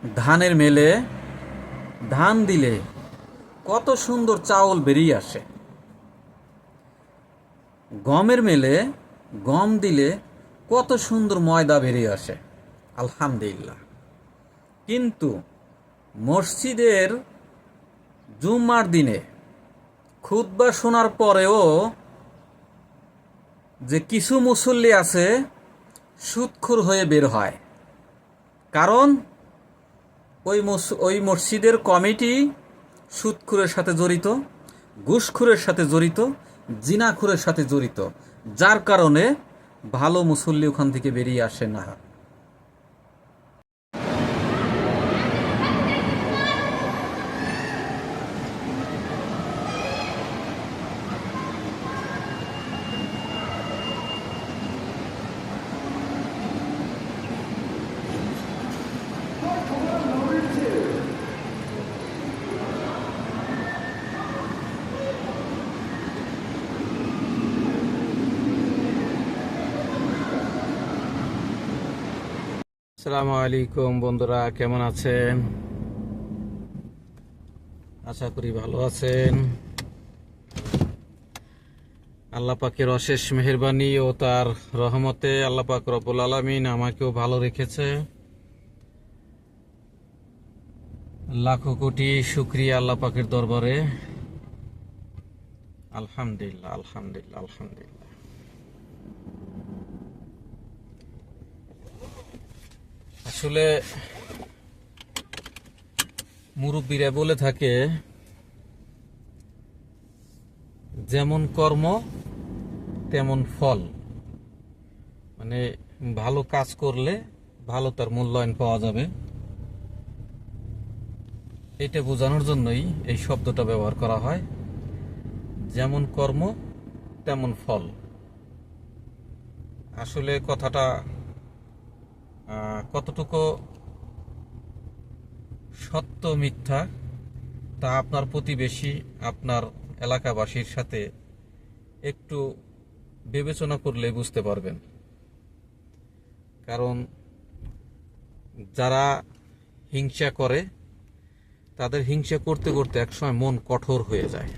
ধানের মেলে ধান দিলে কত সুন্দর চাউল বেরিয়ে আসে। গমের মেলে গম দিলে কত সুন্দর ময়দা বেরিয়ে আসে। আলহামদুলিল্লাহ। কিন্তু মসজিদের জুম্মার দিনে খুতবা শোনার পরেও যে কিছু মুসল্লি আছে সুদখোর হয়ে বের হয়। কারণ ওই মসজিদের কমিটি সুদখোরের সাথে জড়িত, ঘুষখোরের সাথে জড়িত, জিনাখোরের সাথে জড়িত, যার কারণে ভালো মুসল্লি ওখান থেকে বেরিয়ে আসে না। আসসালামু আলাইকুম বন্ধুরা, কেমন আছেন? আশা করি ভালো আছেন। আল্লাহ পাকের অশেষ মেহেরবানি ও তার রহমতে আল্লাহ পাক রব্বুল আলামিন আমাকেও ভালো রেখেছে। লাখো কোটি শুকরিয়া আল্লাহ পাকের দরবারে। আলহামদুলিল্লাহ, আলহামদুলিল্লাহ, আলহামদুলিল্লাহ। আসলে মুরব্বীরা বলে থাকে, যেমন কর্ম তেমন ফল। মানে ভালো কাজ করলে ভালো তার মূল্যায়ন পাওয়া যাবে, এটা বোঝানোর জন্যই এই শব্দটা ব্যবহার করা হয়। যেমন কর্ম তেমন ফল। আসলে কথাটা কতটুকু সত্য মিথ্যা তা আপনার প্রতিবেশী, আপনার এলাকাবাসীর সাথে একটু বিবেচনা করলে বুঝতে পারবেন। কারণ যারা হিংসা করে তাদের হিংসা করতে করতে একসময় মন কঠোর হয়ে যায়।